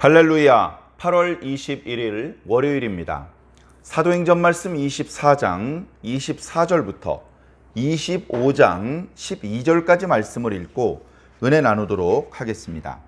할렐루야. 8월 21일 월요일입니다. 사도행전 말씀 24장 24절부터 25장 12절까지 말씀을 읽고 은혜 나누도록 하겠습니다.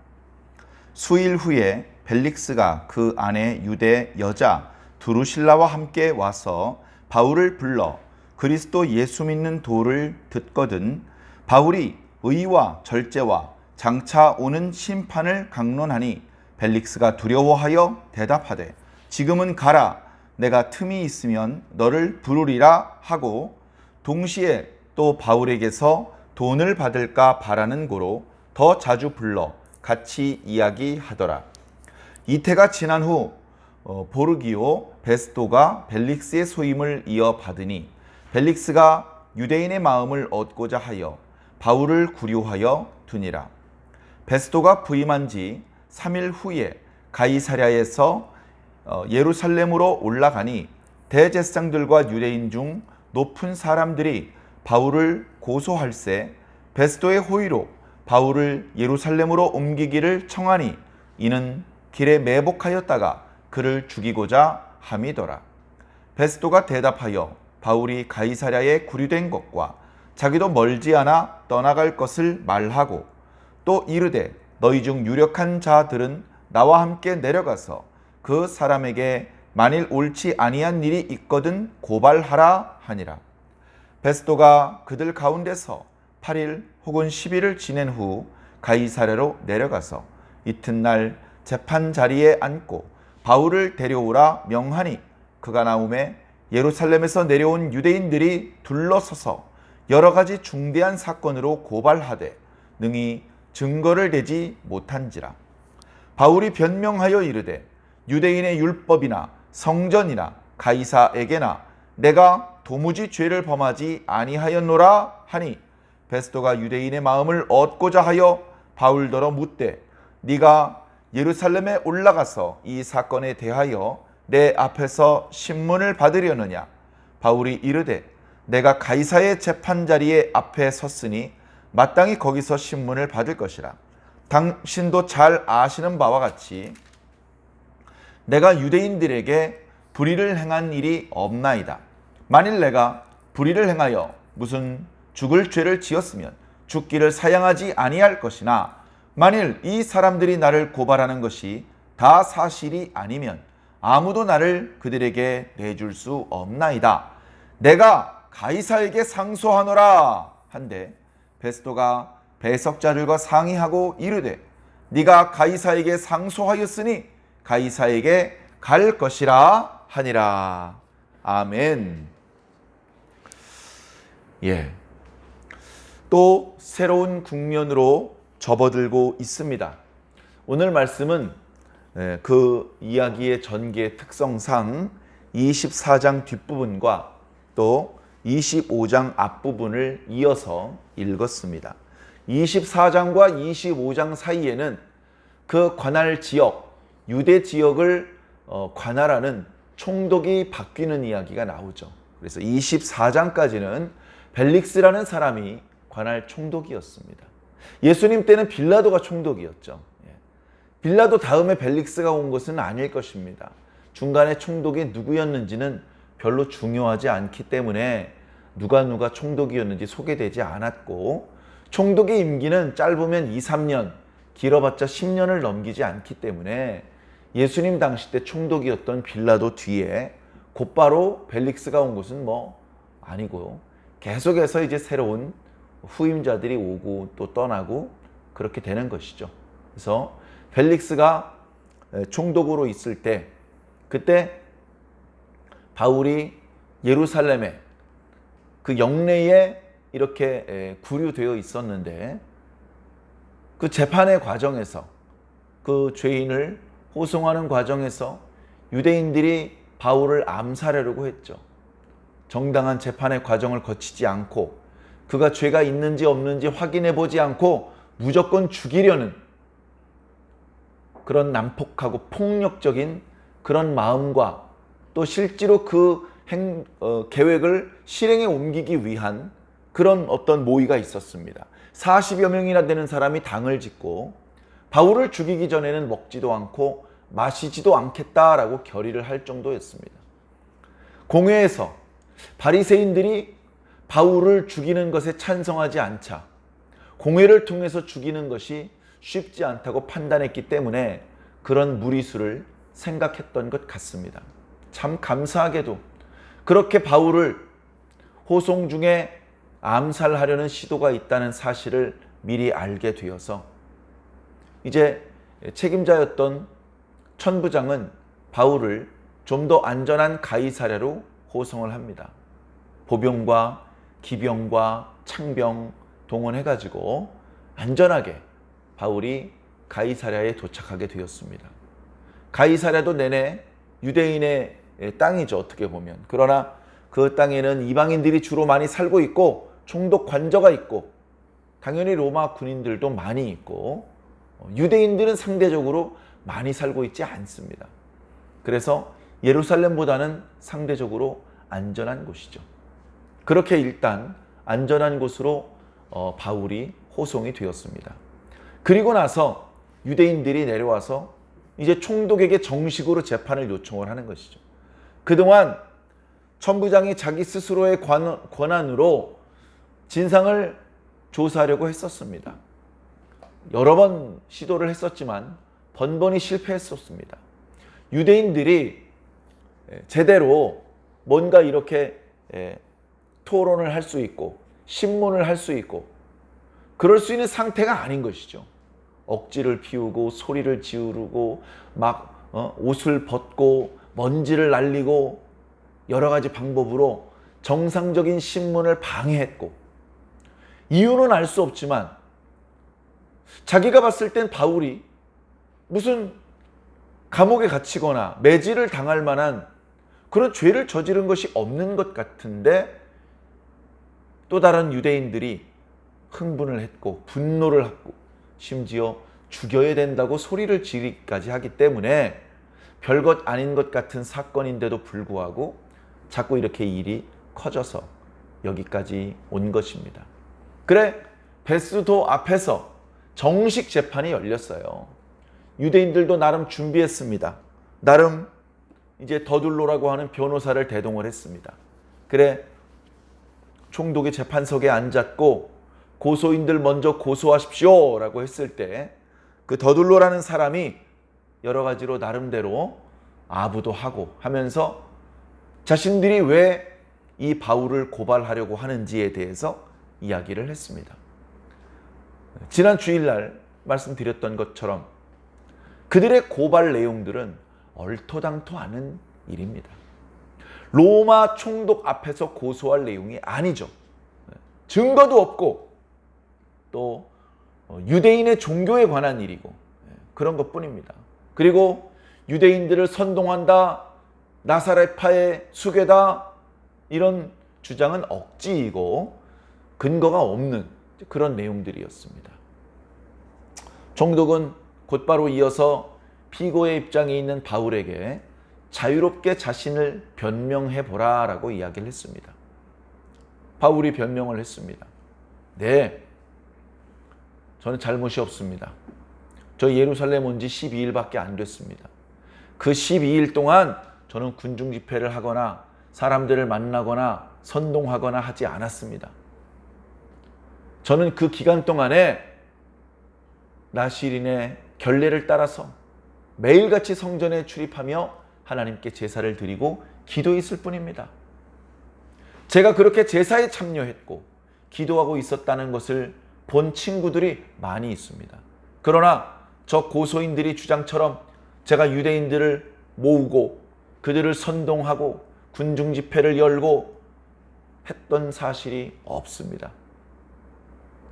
수일 후에 벨릭스가 그 아내 유대 여자 두루실라와 함께 와서 바울을 불러 그리스도 예수 믿는 도를 듣거든 바울이 의와 절제와 장차 오는 심판을 강론하니 벨릭스가 두려워하여 대답하되 지금은 가라. 내가 틈이 있으면 너를 부르리라 하고 동시에 또 바울에게서 돈을 받을까 바라는 고로 더 자주 불러 같이 이야기하더라. 이태가 지난 후 보르기오 베스토가 벨릭스의 소임을 이어받으니 벨릭스가 유대인의 마음을 얻고자 하여 바울을 구류하여 두니라. 베스토가 부임한 지 3일 후에 가이사랴에서 예루살렘으로 올라가니 대제사장들과 유대인 중 높은 사람들이 바울을 고소할세 베스토의 호의로 바울을 예루살렘으로 옮기기를 청하니 이는 길에 매복하였다가 그를 죽이고자 함이더라. 베스토가 대답하여 바울이 가이사랴에 구류된 것과 자기도 멀지 않아 떠나갈 것을 말하고 또 이르되 너희 중 유력한 자들은 나와 함께 내려가서 그 사람에게 만일 옳지 아니한 일이 있거든 고발하라 하니라. 베스토가 그들 가운데서 8일 혹은 10일을 지낸 후 가이사랴로 내려가서 이튿날 재판 자리에 앉고 바울을 데려오라 명하니 그가 나오매 예루살렘에서 내려온 유대인들이 둘러서서 여러 가지 중대한 사건으로 고발하되 능히 증거를 대지 못한지라. 바울이 변명하여 이르되 유대인의 율법이나 성전이나 가이사에게나 내가 도무지 죄를 범하지 아니하였노라 하니 베스토가 유대인의 마음을 얻고자 하여 바울더러 묻되 네가 예루살렘에 올라가서 이 사건에 대하여 내 앞에서 신문을 받으려느냐. 바울이 이르되 내가 가이사의 재판 자리에 앞에 섰으니 마땅히 거기서 신문을 받을 것이라. 당신도 잘 아시는 바와 같이 내가 유대인들에게 불의를 행한 일이 없나이다. 만일 내가 불의를 행하여 무슨 죽을 죄를 지었으면 죽기를 사양하지 아니할 것이나 만일 이 사람들이 나를 고발하는 것이 다 사실이 아니면 아무도 나를 그들에게 내줄 수 없나이다. 내가 가이사에게 상소하노라 한데 베스토가 배석자들과 상의하고 이르되 네가 가이사에게 상소하였으니 가이사에게 갈 것이라 하니라. 아멘. 또 새로운 국면으로 접어들고 있습니다. 오늘 말씀은 그 이야기의 전개 특성상 24장 뒷부분과 또 25장 앞부분을 이어서 읽었습니다. 24장과 25장 사이에는 그 관할 지역, 유대 지역을 관할하는 총독이 바뀌는 이야기가 나오죠. 그래서 24장까지는 벨릭스라는 사람이 관할 총독이었습니다. 예수님 때는 빌라도가 총독이었죠. 빌라도 다음에 벨릭스가 온 것은 아닐 것입니다. 중간에 총독이 누구였는지는 별로 중요하지 않기 때문에 누가 총독이었는지 소개되지 않았고 총독의 임기는 짧으면 2, 3년, 길어봤자 10년을 넘기지 않기 때문에 예수님 당시 때 총독이었던 빌라도 뒤에 곧바로 벨릭스가 온 것은 아니고요. 계속해서 이제 새로운 후임자들이 오고 또 떠나고 그렇게 되는 것이죠. 그래서 벨릭스가 총독으로 있을 때 그때 바울이 예루살렘에 그 영내에 이렇게 구류되어 있었는데 그 재판의 과정에서 그 죄인을 호송하는 과정에서 유대인들이 바울을 암살하려고 했죠. 정당한 재판의 과정을 거치지 않고 그가 죄가 있는지 없는지 확인해 보지 않고 무조건 죽이려는 그런 난폭하고 폭력적인 그런 마음과 또 실제로 그 계획을 실행에 옮기기 위한 그런 어떤 모의가 있었습니다. 40여 명이나 되는 사람이 당을 짓고 바울을 죽이기 전에는 먹지도 않고 마시지도 않겠다라고 결의를 할 정도였습니다. 공회에서 바리새인들이 바울을 죽이는 것에 찬성하지 않자 공회를 통해서 죽이는 것이 쉽지 않다고 판단했기 때문에 그런 무리수를 생각했던 것 같습니다. 참 감사하게도 그렇게 바울을 호송 중에 암살하려는 시도가 있다는 사실을 미리 알게 되어서 이제 책임자였던 천부장은 바울을 좀 더 안전한 가이사랴로 호송을 합니다. 보병과 기병과 창병 동원해가지고 안전하게 바울이 가이사랴에 도착하게 되었습니다. 가이사랴도 내내 유대인의 땅이죠, 어떻게 보면. 그러나 그 땅에는 이방인들이 주로 많이 살고 있고 총독 관저가 있고 당연히 로마 군인들도 많이 있고 유대인들은 상대적으로 많이 살고 있지 않습니다. 그래서 예루살렘보다는 상대적으로 안전한 곳이죠. 그렇게 일단 안전한 곳으로 바울이 호송이 되었습니다. 그리고 나서 유대인들이 내려와서 이제 총독에게 정식으로 재판을 요청을 하는 것이죠. 그동안 천부장이 자기 스스로의 권한으로 진상을 조사하려고 했었습니다. 여러 번 시도를 했었지만 번번이 실패했었습니다. 유대인들이 제대로 뭔가 이렇게 토론을 할 수 있고 신문을 할 수 있고 그럴 수 있는 상태가 아닌 것이죠. 억지를 피우고 소리를 지르고 막 옷을 벗고 먼지를 날리고 여러 가지 방법으로 정상적인 신문을 방해했고 이유는 알 수 없지만 자기가 봤을 땐 바울이 무슨 감옥에 갇히거나 매질을 당할 만한 그런 죄를 저지른 것이 없는 것 같은데 또 다른 유대인들이 흥분을 했고 분노를 하고 심지어 죽여야 된다고 소리를 지르기까지 하기 때문에 별것 아닌 것 같은 사건인데도 불구하고 자꾸 이렇게 일이 커져서 여기까지 온 것입니다. 그래 베스도 앞에서 정식 재판이 열렸어요. 유대인들도 나름 준비했습니다. 나름 이제 더둘로라고 하는 변호사를 대동을 했습니다. 그래 총독이 재판석에 앉았고 고소인들 먼저 고소하십시오 라고 했을 때 그 더둘로라는 사람이 여러 가지로 나름대로 아부도 하고 하면서 자신들이 왜 이 바울을 고발하려고 하는지에 대해서 이야기를 했습니다. 지난 주일날 말씀드렸던 것처럼 그들의 고발 내용들은 얼토당토 않은 일입니다. 로마 총독 앞에서 고소할 내용이 아니죠. 증거도 없고 또 유대인의 종교에 관한 일이고 그런 것뿐입니다. 그리고 유대인들을 선동한다, 나사렛파의 수괴다 이런 주장은 억지이고 근거가 없는 그런 내용들이었습니다. 총독은 곧바로 이어서 피고의 입장에 있는 바울에게 자유롭게 자신을 변명해 보라라고 이야기를 했습니다. 바울이 변명을 했습니다. 네, 저는 잘못이 없습니다. 저 예루살렘 온 지 12일밖에 안 됐습니다. 그 12일 동안 저는 군중 집회를 하거나 사람들을 만나거나 선동하거나 하지 않았습니다. 저는 그 기간 동안에 나시린의 결례를 따라서 매일같이 성전에 출입하며 하나님께 제사를 드리고 기도했을 뿐입니다. 제가 그렇게 제사에 참여했고 기도하고 있었다는 것을 본 친구들이 많이 있습니다. 그러나 저 고소인들이 주장처럼 제가 유대인들을 모으고 그들을 선동하고 군중 집회를 열고 했던 사실이 없습니다.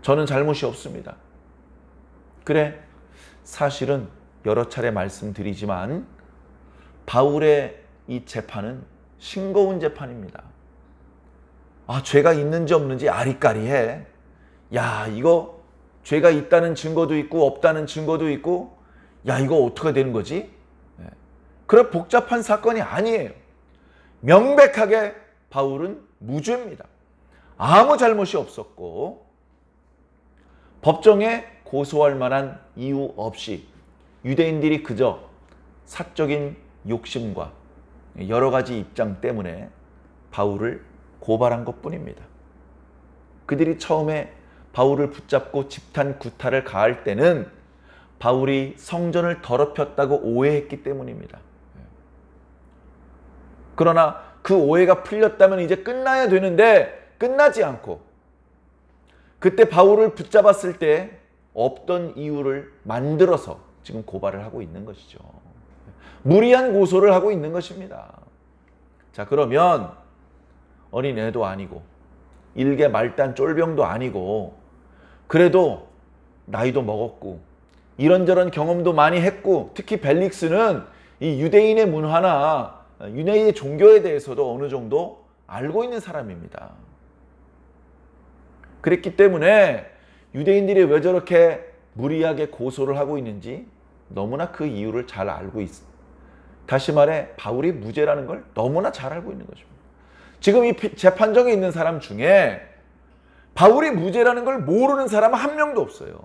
저는 잘못이 없습니다. 그래, 사실은 여러 차례 말씀드리지만 바울의 이 재판은 싱거운 재판입니다. 죄가 있는지 없는지 아리까리해. 야, 이거 죄가 있다는 증거도 있고 없다는 증거도 있고 야, 이거 어떻게 되는 거지? 그런 복잡한 사건이 아니에요. 명백하게 바울은 무죄입니다. 아무 잘못이 없었고 법정에 고소할 만한 이유 없이 유대인들이 그저 사적인 욕심과 여러 가지 입장 때문에 바울을 고발한 것뿐입니다. 그들이 처음에 바울을 붙잡고 집단 구타를 가할 때는 바울이 성전을 더럽혔다고 오해했기 때문입니다. 그러나 그 오해가 풀렸다면 이제 끝나야 되는데 끝나지 않고 그때 바울을 붙잡았을 때 없던 이유를 만들어서 지금 고발을 하고 있는 것이죠. 무리한 고소를 하고 있는 것입니다. 자, 그러면 어린애도 아니고 일개 말단 쫄병도 아니고 그래도 나이도 먹었고 이런저런 경험도 많이 했고 특히 벨릭스는 이 유대인의 문화나 유대인의 종교에 대해서도 어느 정도 알고 있는 사람입니다. 그랬기 때문에 유대인들이 왜 저렇게 무리하게 고소를 하고 있는지 너무나 그 이유를 잘 알고 있습니다. 다시 말해 바울이 무죄라는 걸 너무나 잘 알고 있는 것입니다. 지금 이 재판정에 있는 사람 중에 바울이 무죄라는 걸 모르는 사람은 한 명도 없어요.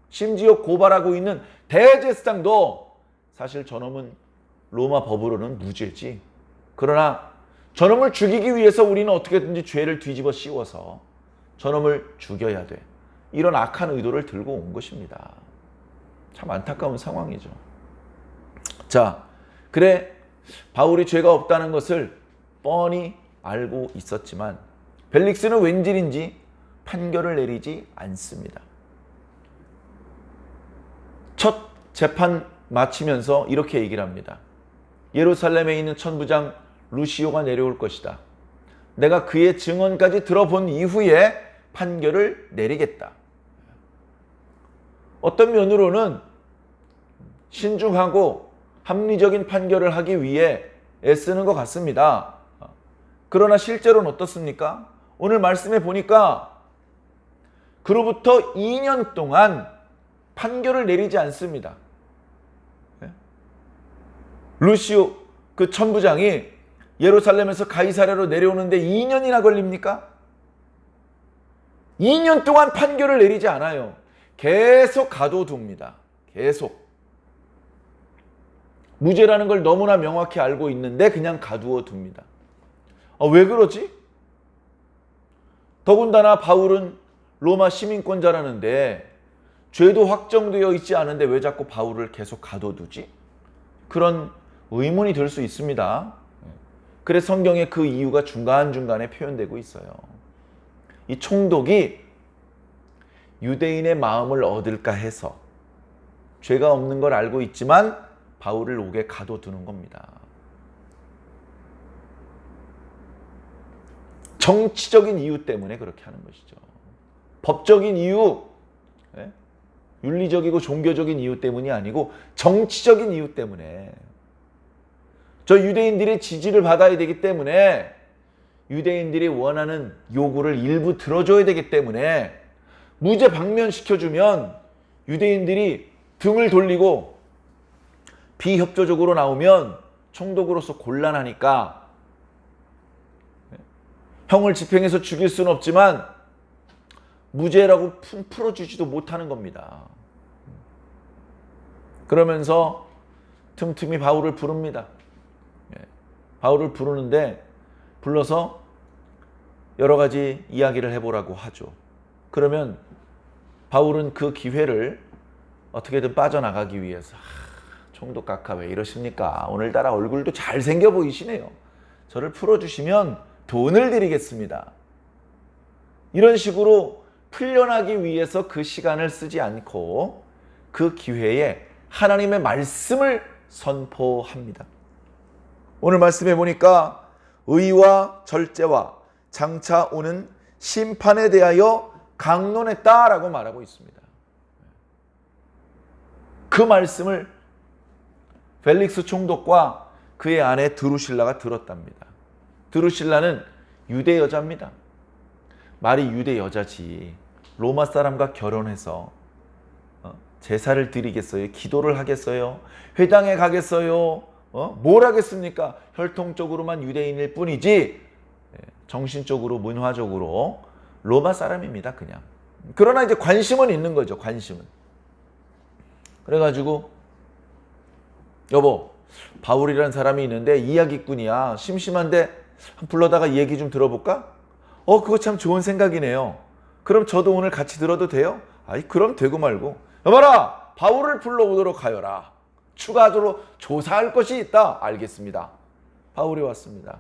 심지어 고발하고 있는 대제사장도 사실 저놈은 로마 법으로는 무죄지. 그러나 저놈을 죽이기 위해서 우리는 어떻게든지 죄를 뒤집어 씌워서 저놈을 죽여야 돼. 이런 악한 의도를 들고 온 것입니다. 참 안타까운 상황이죠. 자, 그래 바울이 죄가 없다는 것을 뻔히 알고 있었지만 벨릭스는 웬일인지 판결을 내리지 않습니다. 첫 재판 마치면서 이렇게 얘기를 합니다. 예루살렘에 있는 천부장 루시오가 내려올 것이다. 내가 그의 증언까지 들어본 이후에 판결을 내리겠다. 어떤 면으로는 신중하고 합리적인 판결을 하기 위해 애쓰는 것 같습니다. 그러나 실제로는 어떻습니까? 오늘 말씀해 보니까 그로부터 2년 동안 판결을 내리지 않습니다. 루시오 그 천부장이 예루살렘에서 가이사랴로 내려오는데 2년이나 걸립니까? 2년 동안 판결을 내리지 않아요. 계속 가둬둡니다. 계속. 무죄라는 걸 너무나 명확히 알고 있는데 그냥 가두어 둡니다. 왜 그러지? 더군다나 바울은 로마 시민권자라는데 죄도 확정되어 있지 않은데 왜 자꾸 바울을 계속 가둬두지? 그런 의문이 들 수 있습니다. 그래서 성경에 그 이유가 중간중간에 표현되고 있어요. 이 총독이 유대인의 마음을 얻을까 해서 죄가 없는 걸 알고 있지만 바울을 옥에 가둬두는 겁니다. 정치적인 이유 때문에 그렇게 하는 것이죠. 법적인 이유, 윤리적이고 종교적인 이유 때문이 아니고 정치적인 이유 때문에 저 유대인들의 지지를 받아야 되기 때문에 유대인들이 원하는 요구를 일부 들어줘야 되기 때문에 무죄 방면시켜주면 유대인들이 등을 돌리고 비협조적으로 나오면 총독으로서 곤란하니까 형을 집행해서 죽일 수는 없지만 무죄라고 풀어주지도 못하는 겁니다. 그러면서 틈틈이 바울을 부릅니다. 바울을 부르는데 불러서 여러 가지 이야기를 해보라고 하죠. 그러면 바울은 그 기회를 어떻게든 빠져나가기 위해서 총독 각하 왜 이러십니까? 오늘따라 얼굴도 잘생겨 보이시네요. 저를 풀어주시면 돈을 드리겠습니다. 이런 식으로 풀려나기 위해서 그 시간을 쓰지 않고 그 기회에 하나님의 말씀을 선포합니다. 오늘 말씀해 보니까 의와 절제와 장차 오는 심판에 대하여 강론했다라고 말하고 있습니다. 그 말씀을 펠릭스 총독과 그의 아내 드루실라가 들었답니다. 드루실라는 유대 여자입니다. 말이 유대 여자지 로마 사람과 결혼해서 제사를 드리겠어요? 기도를 하겠어요? 회당에 가겠어요? 뭘 하겠습니까? 혈통적으로만 유대인일 뿐이지 정신적으로 문화적으로 로마 사람입니다. 그냥. 그러나 이제 관심은 있는 거죠. 관심은. 그래가지고 여보, 바울이라는 사람이 있는데 이야기꾼이야. 심심한데 불러다가 얘기 좀 들어볼까? 그거 참 좋은 생각이네요. 그럼 저도 오늘 같이 들어도 돼요? 아이, 그럼 되고 말고. 여봐라, 바울을 불러오도록 하여라. 추가적으로 조사할 것이 있다. 알겠습니다. 바울이 왔습니다.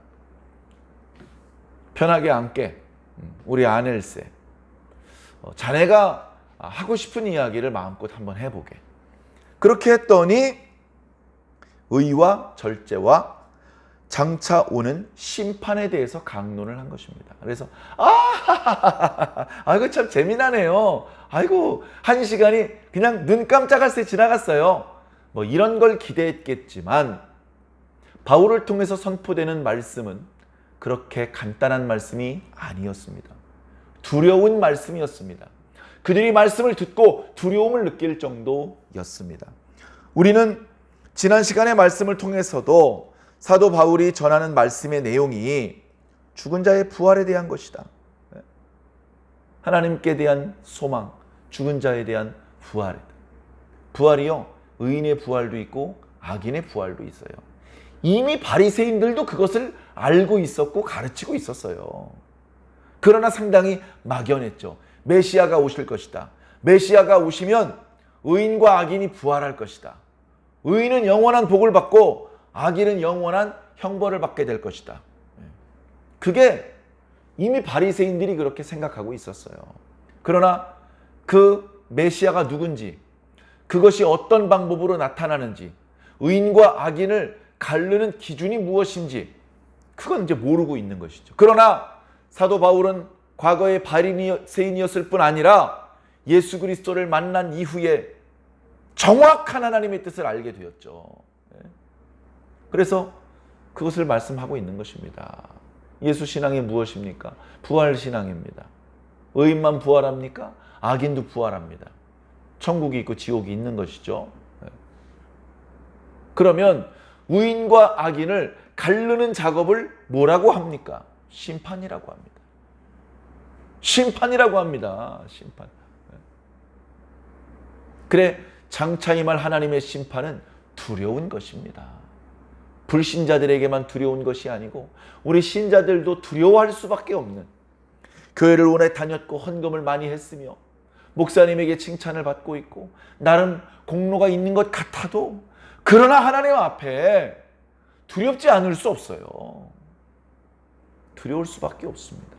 편하게 앉게. 우리 아넬세. 자네가 하고 싶은 이야기를 마음껏 한번 해보게. 그렇게 했더니 의와 절제와 장차 오는 심판에 대해서 강론을 한 것입니다. 그래서 아이고 참 재미나네요. 아이고 한 시간이 그냥 눈 깜짝할 새 지나갔어요. 뭐 이런 걸 기대했겠지만 바울을 통해서 선포되는 말씀은 그렇게 간단한 말씀이 아니었습니다. 두려운 말씀이었습니다. 그들이 말씀을 듣고 두려움을 느낄 정도였습니다. 우리는 지난 시간의 말씀을 통해서도 사도 바울이 전하는 말씀의 내용이 죽은 자의 부활에 대한 것이다. 하나님께 대한 소망, 죽은 자에 대한 부활이다. 부활이요, 의인의 부활도 있고 악인의 부활도 있어요. 이미 바리새인들도 그것을 알고 있었고 가르치고 있었어요. 그러나 상당히 막연했죠. 메시아가 오실 것이다. 메시아가 오시면 의인과 악인이 부활할 것이다. 의인은 영원한 복을 받고 악인은 영원한 형벌을 받게 될 것이다. 그게 이미 바리새인들이 그렇게 생각하고 있었어요. 그러나 그 메시아가 누군지, 그것이 어떤 방법으로 나타나는지, 의인과 악인을 가르는 기준이 무엇인지 그건 이제 모르고 있는 것이죠. 그러나 사도 바울은 과거의 바리새인이었을 뿐 아니라 예수 그리스도를 만난 이후에 정확한 하나님의 뜻을 알게 되었죠. 그래서 그것을 말씀하고 있는 것입니다. 예수 신앙이 무엇입니까? 부활 신앙입니다. 의인만 부활합니까? 악인도 부활합니다. 천국이 있고 지옥이 있는 것이죠. 그러면 의인과 악인을 가르는 작업을 뭐라고 합니까? 심판이라고 합니다. 심판이라고 합니다. 심판. 그래, 장차 임할 하나님의 심판은 두려운 것입니다. 불신자들에게만 두려운 것이 아니고 우리 신자들도 두려워할 수밖에 없는, 교회를 오래 다녔고 헌금을 많이 했으며 목사님에게 칭찬을 받고 있고 나름 공로가 있는 것 같아도 그러나 하나님 앞에 두렵지 않을 수 없어요. 두려울 수밖에 없습니다.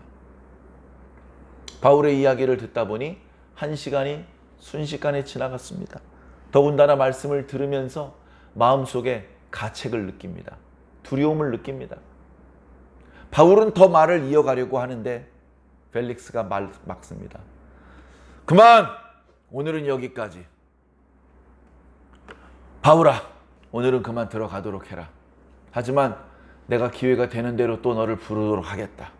바울의 이야기를 듣다 보니 한 시간이 순식간에 지나갔습니다. 더군다나 말씀을 들으면서 마음속에 가책을 느낍니다. 두려움을 느낍니다. 바울은 더 말을 이어가려고 하는데 펠릭스가 막습니다. 그만! 오늘은 여기까지. 바울아, 오늘은 그만 들어가도록 해라. 하지만 내가 기회가 되는 대로 또 너를 부르도록 하겠다.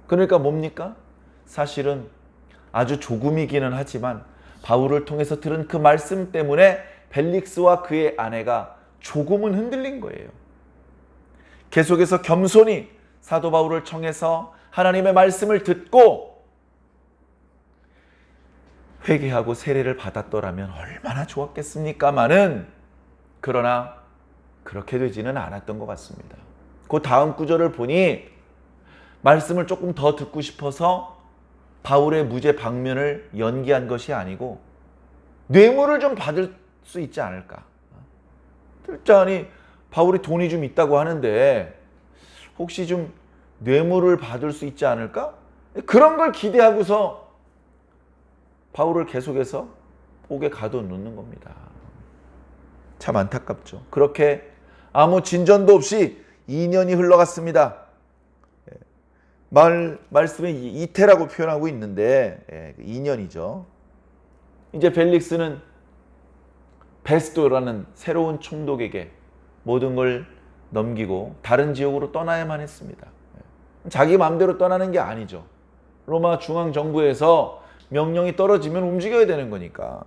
그러니까 뭡니까? 사실은 아주 조금이기는 하지만 바울을 통해서 들은 그 말씀 때문에 벨릭스와 그의 아내가 조금은 흔들린 거예요. 계속해서 겸손히 사도 바울을 청해서 하나님의 말씀을 듣고 회개하고 세례를 받았더라면 얼마나 좋았겠습니까마는, 그러나 그렇게 되지는 않았던 것 같습니다. 그 다음 구절을 보니 말씀을 조금 더 듣고 싶어서 바울의 무죄 방면을 연기한 것이 아니고 뇌물을 좀 받을 수 있지 않을까. 들자니 바울이 돈이 좀 있다고 하는데 혹시 좀 뇌물을 받을 수 있지 않을까? 그런 걸 기대하고서 바울을 계속해서 옥에 가둬놓는 겁니다. 참 안타깝죠. 그렇게 아무 진전도 없이 2년이 흘러갔습니다. 말씀에 이태라고 표현하고 있는데 2년이죠. 이제 벨릭스는 베스도라는 새로운 총독에게 모든 걸 넘기고 다른 지역으로 떠나야만 했습니다. 자기 마음대로 떠나는 게 아니죠. 로마 중앙정부에서 명령이 떨어지면 움직여야 되는 거니까.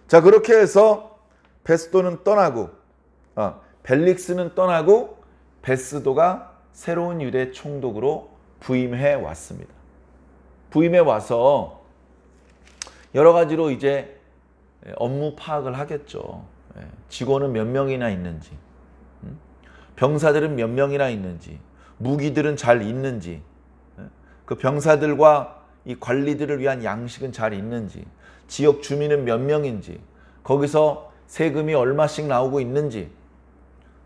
자, 그렇게 해서 베스도는 떠나고 벨릭스는 떠나고 베스도가 새로운 유대 총독으로 부임해 왔습니다. 부임해 와서 여러 가지로 이제 업무 파악을 하겠죠. 직원은 몇 명이나 있는지, 병사들은 몇 명이나 있는지, 무기들은 잘 있는지, 그 병사들과 이 관리들을 위한 양식은 잘 있는지, 지역 주민은 몇 명인지, 거기서 세금이 얼마씩 나오고 있는지,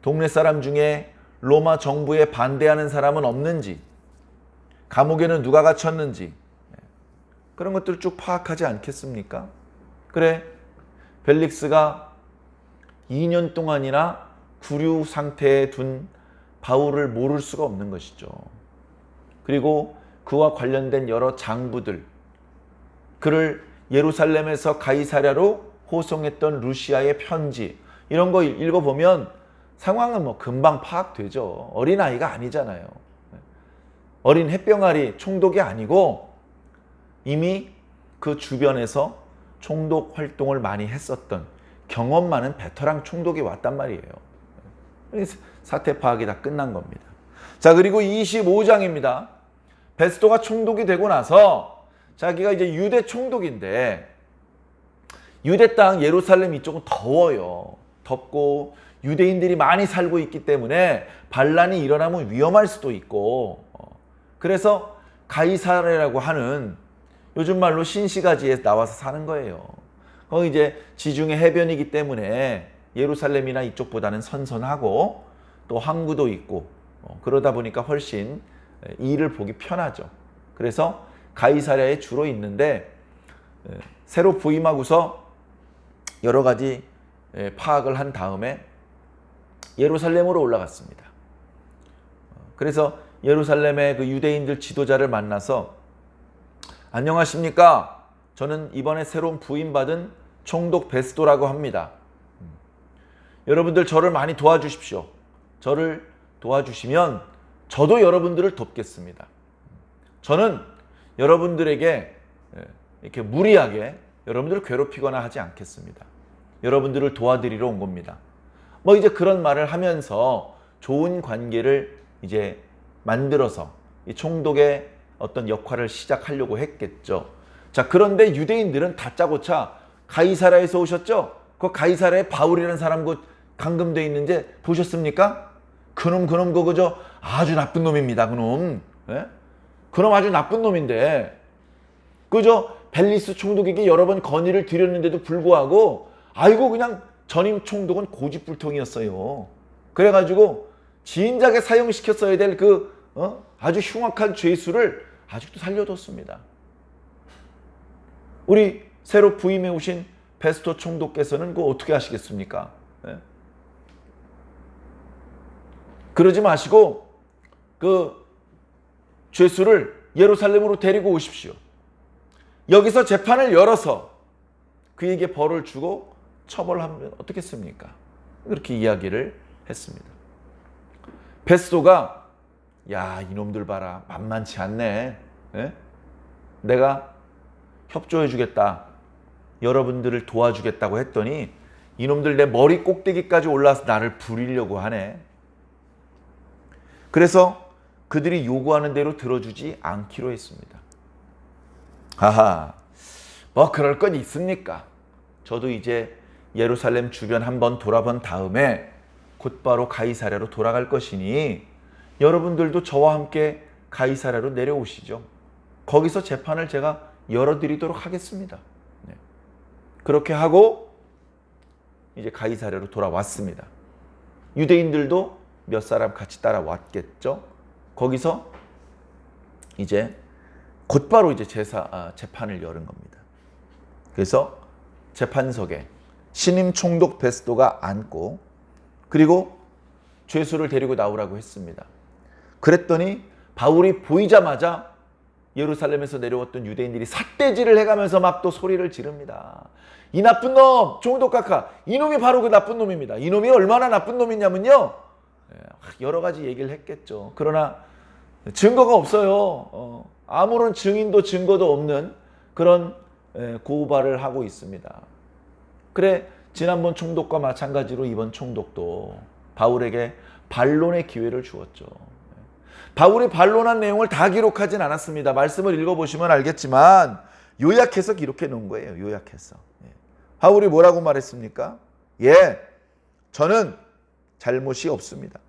동네 사람 중에 로마 정부에 반대하는 사람은 없는지, 감옥에는 누가 갇혔는지, 그런 것들을 쭉 파악하지 않겠습니까? 그래, 벨릭스가 2년 동안이나 구류 상태에 둔 바울을 모를 수가 없는 것이죠. 그리고 그와 관련된 여러 장부들, 그를 예루살렘에서 가이사랴로 호송했던 루시아의 편지, 이런 거 읽어보면 상황은 뭐 금방 파악되죠. 어린아이가 아니잖아요. 어린 햇병아리 총독이 아니고 이미 그 주변에서 총독 활동을 많이 했었던 경험 많은 베테랑 총독이 왔단 말이에요. 사태 파악이 다 끝난 겁니다. 자, 그리고 25장입니다. 베스도가 총독이 되고 나서 자기가 이제 유대 총독인데, 유대 땅 예루살렘 이쪽은 더워요. 덥고 유대인들이 많이 살고 있기 때문에 반란이 일어나면 위험할 수도 있고, 그래서 가이사랴라고 하는 요즘 말로 신시가지에 나와서 사는 거예요. 거기 이제 지중해 해변이기 때문에 예루살렘이나 이쪽보다는 선선하고 또 항구도 있고, 그러다 보니까 훨씬 일을 보기 편하죠. 그래서 가이사랴에 주로 있는데, 새로 부임하고서 여러 가지 파악을 한 다음에 예루살렘으로 올라갔습니다. 그래서 예루살렘의 그 유대인들 지도자를 만나서, 안녕하십니까? 저는 이번에 새로운 부임받은 총독 베스도라고 합니다. 여러분들 저를 많이 도와주십시오. 저를 도와주시면 저도 여러분들을 돕겠습니다. 저는 여러분들에게 이렇게 무리하게 여러분들을 괴롭히거나 하지 않겠습니다. 여러분들을 도와드리러 온 겁니다. 뭐 이제 그런 말을 하면서 좋은 관계를 이제 만들어서 이 총독의 어떤 역할을 시작하려고 했겠죠. 자, 그런데 유대인들은 다짜고짜 가이사랴에서 오셨죠? 그 가이사랴에 바울이라는 사람 그 감금되어 있는지 보셨습니까? 그놈 그거죠. 아주 나쁜 놈입니다. 그놈. 예? 그놈 아주 나쁜 놈인데, 그저 벨리스 총독에게 여러 번 건의를 드렸는데도 불구하고, 아이고 그냥 전임 총독은 고집불통이었어요. 그래가지고 진작에 사형시켰어야 될 그 아주 흉악한 죄수를 아직도 살려뒀습니다. 우리 새로 부임해 오신 베스토 총독께서는 그거 어떻게 하시겠습니까? 네? 그러지 마시고 그 죄수를 예루살렘으로 데리고 오십시오. 여기서 재판을 열어서 그에게 벌을 주고 처벌하면 어떻겠습니까? 그렇게 이야기를 했습니다. 베스도가, 야, 이놈들 봐라, 만만치 않네. 에? 내가 협조해 주겠다, 여러분들을 도와주겠다고 했더니 이놈들 내 머리 꼭대기까지 올라와서 나를 부리려고 하네. 그래서 그들이 요구하는 대로 들어주지 않기로 했습니다. 하하, 뭐 그럴 건 있습니까? 저도 이제 예루살렘 주변 한번 돌아본 다음에 곧바로 가이사랴로 돌아갈 것이니 여러분들도 저와 함께 가이사랴로 내려오시죠. 거기서 재판을 제가 열어드리도록 하겠습니다. 네. 그렇게 하고 이제 가이사랴로 돌아왔습니다. 유대인들도 몇 사람 같이 따라왔겠죠. 거기서 이제 곧바로 이제 재판을 열은 겁니다. 그래서 재판석에 신임 총독 베스도가 앉고, 그리고 죄수를 데리고 나오라고 했습니다. 그랬더니 바울이 보이자마자 예루살렘에서 내려왔던 유대인들이 삿대질을 해가면서 막 또 소리를 지릅니다. 이 나쁜 놈, 총독 각하, 이놈이 바로 그 나쁜 놈입니다. 이놈이 얼마나 나쁜 놈이냐면요, 여러 가지 얘기를 했겠죠. 그러나 증거가 없어요. 아무런 증인도 증거도 없는 그런 고발을 하고 있습니다. 그래, 지난번 총독과 마찬가지로 이번 총독도 바울에게 반론의 기회를 주었죠. 바울이 반론한 내용을 다 기록하진 않았습니다. 말씀을 읽어보시면 알겠지만 요약해서 기록해 놓은 거예요. 요약해서. 바울이 뭐라고 말했습니까? 예, 저는 잘못이 없습니다.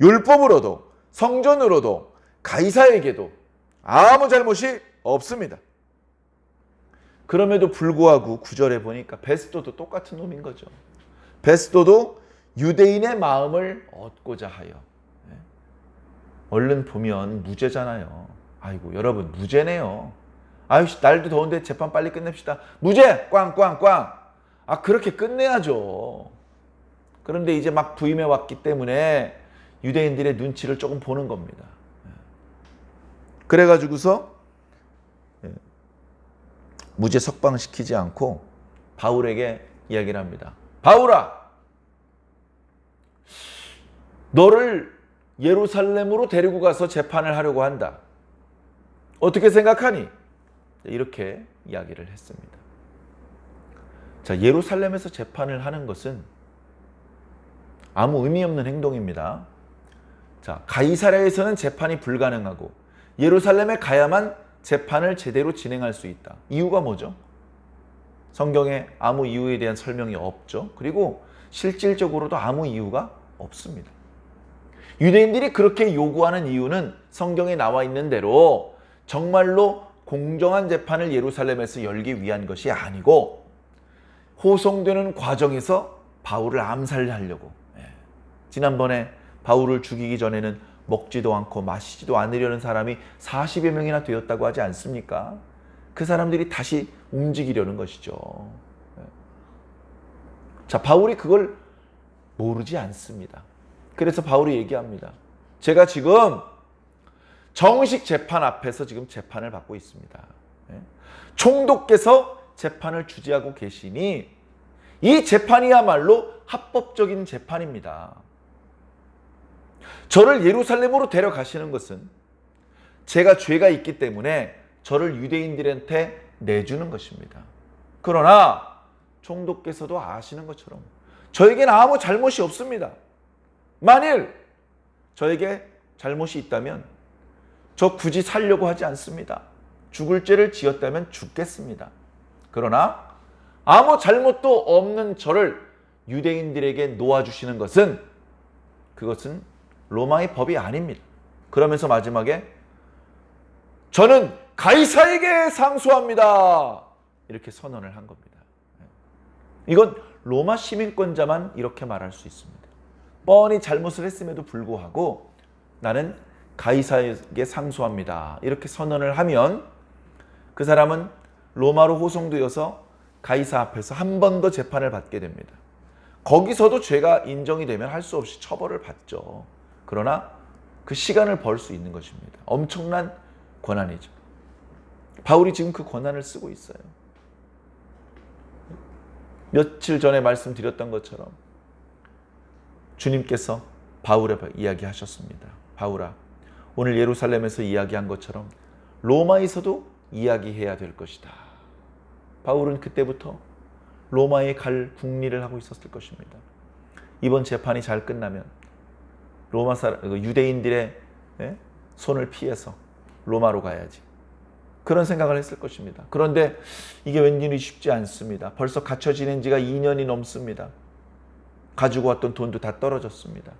율법으로도 성전으로도 가이사에게도 아무 잘못이 없습니다. 그럼에도 불구하고 9절에 보니까 베스도도 똑같은 놈인 거죠. 베스도도 유대인의 마음을 얻고자 하여. 얼른 보면 무죄잖아요. 아이고 여러분 무죄네요. 아유 날도 더운데 재판 빨리 끝냅시다. 무죄! 꽝꽝꽝! 아 그렇게 끝내야죠. 그런데 이제 막 부임해 왔기 때문에 유대인들의 눈치를 조금 보는 겁니다. 그래가지고서 무죄 석방시키지 않고 바울에게 이야기를 합니다. 바울아! 너를 예루살렘으로 데리고 가서 재판을 하려고 한다. 어떻게 생각하니? 이렇게 이야기를 했습니다. 자, 예루살렘에서 재판을 하는 것은 아무 의미 없는 행동입니다. 자, 가이사랴에서는 재판이 불가능하고 예루살렘에 가야만 재판을 제대로 진행할 수 있다. 이유가 뭐죠? 성경에 아무 이유에 대한 설명이 없죠. 그리고 실질적으로도 아무 이유가 없습니다. 유대인들이 그렇게 요구하는 이유는 성경에 나와 있는 대로 정말로 공정한 재판을 예루살렘에서 열기 위한 것이 아니고 호송되는 과정에서 바울을 암살하려고. 지난번에 바울을 죽이기 전에는 먹지도 않고 마시지도 않으려는 사람이 40여 명이나 되었다고 하지 않습니까? 그 사람들이 다시 움직이려는 것이죠. 자, 바울이 그걸 모르지 않습니다. 그래서 바울이 얘기합니다. 제가 지금 정식 재판 앞에서 지금 재판을 받고 있습니다. 총독께서 재판을 주재하고 계시니 이 재판이야말로 합법적인 재판입니다. 저를 예루살렘으로 데려가시는 것은 제가 죄가 있기 때문에 저를 유대인들한테 내주는 것입니다. 그러나 총독께서도 아시는 것처럼 저에게는 아무 잘못이 없습니다. 만일 저에게 잘못이 있다면 저 굳이 살려고 하지 않습니다. 죽을 죄를 지었다면 죽겠습니다. 그러나 아무 잘못도 없는 저를 유대인들에게 놓아주시는 것은 그것은 로마의 법이 아닙니다. 그러면서 마지막에 저는 가이사에게 상소합니다. 이렇게 선언을 한 겁니다. 이건 로마 시민권자만 이렇게 말할 수 있습니다. 뻔히 잘못을 했음에도 불구하고 나는 가이사에게 상소합니다. 이렇게 선언을 하면 그 사람은 로마로 호송되어서 가이사 앞에서 한 번 더 재판을 받게 됩니다. 거기서도 죄가 인정이 되면 할 수 없이 처벌을 받죠. 그러나 그 시간을 벌 수 있는 것입니다. 엄청난 권한이죠. 바울이 지금 그 권한을 쓰고 있어요. 며칠 전에 말씀드렸던 것처럼 주님께서 바울에게 이야기하셨습니다. 바울아, 오늘 예루살렘에서 이야기한 것처럼 로마에서도 이야기해야 될 것이다. 바울은 그때부터 로마에 갈 궁리를 하고 있었을 것입니다. 이번 재판이 잘 끝나면 유대인들의 손을 피해서 로마로 가야지. 그런 생각을 했을 것입니다. 그런데 이게 웬일이 쉽지 않습니다. 벌써 갇혀 지낸 지가 2년이 넘습니다. 가지고 왔던 돈도 다 떨어졌습니다.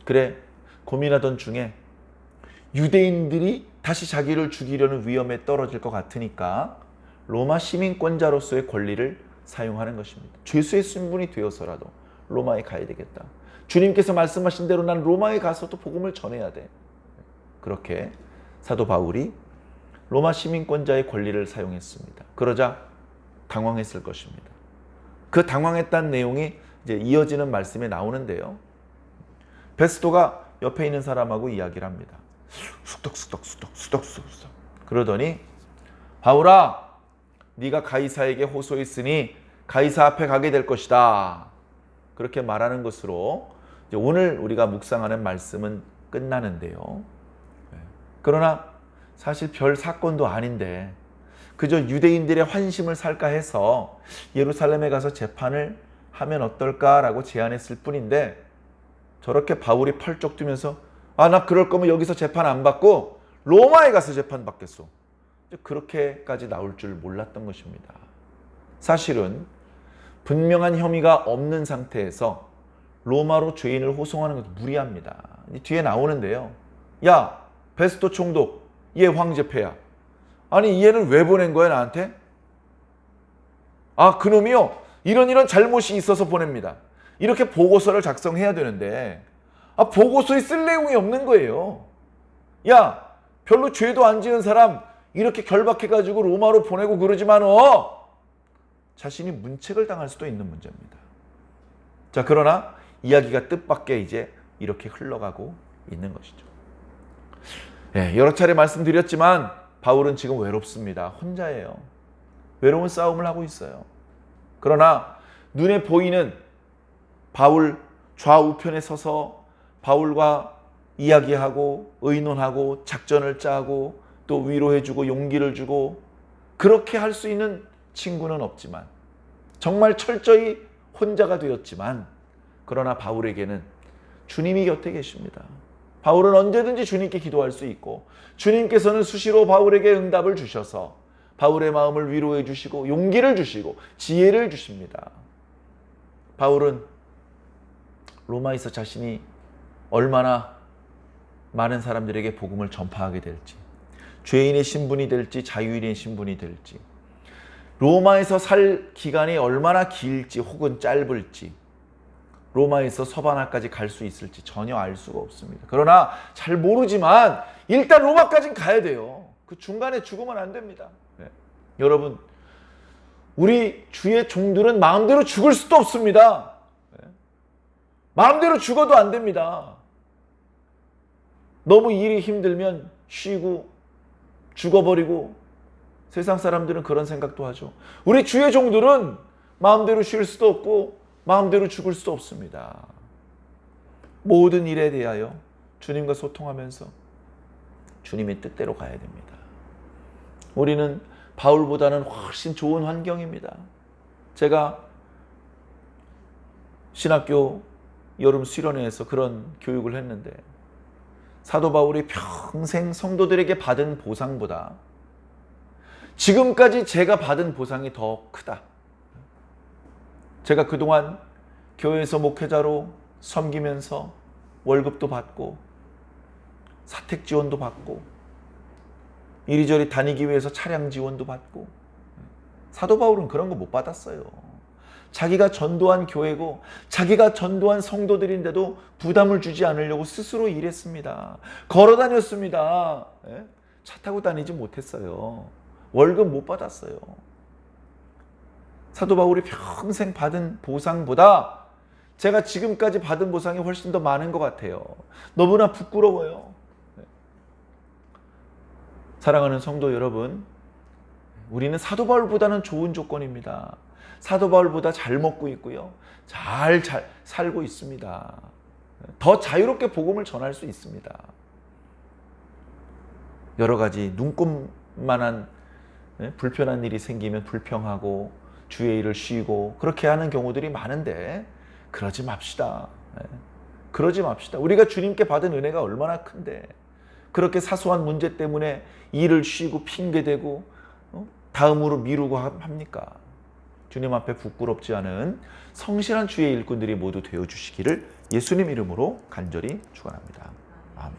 그래 고민하던 중에 유대인들이 다시 자기를 죽이려는 위험에 떨어질 것 같으니까 로마 시민권자로서의 권리를 사용하는 것입니다. 죄수의 신분이 되어서라도 로마에 가야 되겠다. 주님께서 말씀하신 대로 난 로마에 가서도 복음을 전해야 돼. 그렇게 사도 바울이 로마 시민권자의 권리를 사용했습니다. 그러자 당황했을 것입니다. 그 당황했다는 내용이 이제 이어지는 말씀에 나오는데요. 베스도가 옆에 있는 사람하고 이야기를 합니다. 수덕수덕. 그러더니 바울아, 네가 가이사에게 호소했으니 가이사 앞에 가게 될 것이다. 그렇게 말하는 것으로 이제 오늘 우리가 묵상하는 말씀은 끝나는데요. 그러나 사실 별 사건도 아닌데 그저 유대인들의 환심을 살까 해서 예루살렘에 가서 재판을 하면 어떨까라고 제안했을 뿐인데 저렇게 바울이 펄쩍 뛰면서 나 그럴 거면 여기서 재판 안 받고 로마에 가서 재판 받겠소. 그렇게까지 나올 줄 몰랐던 것입니다. 사실은 분명한 혐의가 없는 상태에서 로마로 죄인을 호송하는 것도 무리합니다. 뒤에 나오는데요. 야, 베스토 총독, 얘 황제폐야. 아니, 얘는 왜 보낸 거야, 나한테? 아, 그놈이요? 이런 잘못이 있어서 보냅니다. 이렇게 보고서를 작성해야 되는데, 보고서에 쓸 내용이 없는 거예요. 야, 별로 죄도 안 지은 사람 이렇게 결박해가지고 로마로 보내고 그러지만 자신이 문책을 당할 수도 있는 문제입니다. 자, 그러나 이야기가 뜻밖의 이제 이렇게 흘러가고 있는 것이죠. 여러 차례 말씀드렸지만 바울은 지금 외롭습니다. 혼자예요. 외로운 싸움을 하고 있어요. 그러나 눈에 보이는 바울 좌우편에 서서 바울과 이야기하고 의논하고 작전을 짜고 또 위로해주고 용기를 주고 그렇게 할 수 있는 친구는 없지만 정말 철저히 혼자가 되었지만 그러나 바울에게는 주님이 곁에 계십니다. 바울은 언제든지 주님께 기도할 수 있고 주님께서는 수시로 바울에게 응답을 주셔서 바울의 마음을 위로해 주시고 용기를 주시고 지혜를 주십니다. 바울은 로마에서 자신이 얼마나 많은 사람들에게 복음을 전파하게 될지, 죄인의 신분이 될지 자유인의 신분이 될지, 로마에서 살 기간이 얼마나 길지 혹은 짧을지, 로마에서 서바나까지 갈 수 있을지 전혀 알 수가 없습니다. 그러나 잘 모르지만 일단 로마까지는 가야 돼요. 그 중간에 죽으면 안 됩니다. 여러분, 우리 주의 종들은 마음대로 죽을 수도 없습니다. 마음대로 죽어도 안 됩니다. 너무 일이 힘들면 쉬고 죽어버리고, 세상 사람들은 그런 생각도 하죠. 우리 주의 종들은 마음대로 쉴 수도 없고 마음대로 죽을 수도 없습니다. 모든 일에 대하여 주님과 소통하면서 주님의 뜻대로 가야 됩니다. 우리는 바울보다는 훨씬 좋은 환경입니다. 제가 신학교 여름 수련회에서 그런 교육을 했는데 사도 바울이 평생 성도들에게 받은 보상보다 지금까지 제가 받은 보상이 더 크다. 제가 그동안 교회에서 목회자로 섬기면서 월급도 받고 사택 지원도 받고 이리저리 다니기 위해서 차량 지원도 받고, 사도 바울은 그런 거 못 받았어요. 자기가 전도한 교회고 자기가 전도한 성도들인데도 부담을 주지 않으려고 스스로 일했습니다. 걸어 다녔습니다. 차 타고 다니지 못했어요. 월급 못 받았어요. 사도 바울이 평생 받은 보상보다 제가 지금까지 받은 보상이 훨씬 더 많은 것 같아요. 너무나 부끄러워요. 사랑하는 성도 여러분, 우리는 사도 바울보다는 좋은 조건입니다. 사도 바울보다 잘 먹고 있고요. 잘 살고 있습니다. 더 자유롭게 복음을 전할 수 있습니다. 여러 가지 눈꼽만한 불편한 일이 생기면 불평하고 주의 일을 쉬고 그렇게 하는 경우들이 많은데 그러지 맙시다. 그러지 맙시다. 우리가 주님께 받은 은혜가 얼마나 큰데 그렇게 사소한 문제 때문에 일을 쉬고 핑계대고 다음으로 미루고 합니까? 주님 앞에 부끄럽지 않은 성실한 주의 일꾼들이 모두 되어주시기를 예수님 이름으로 간절히 축원합니다. 아멘.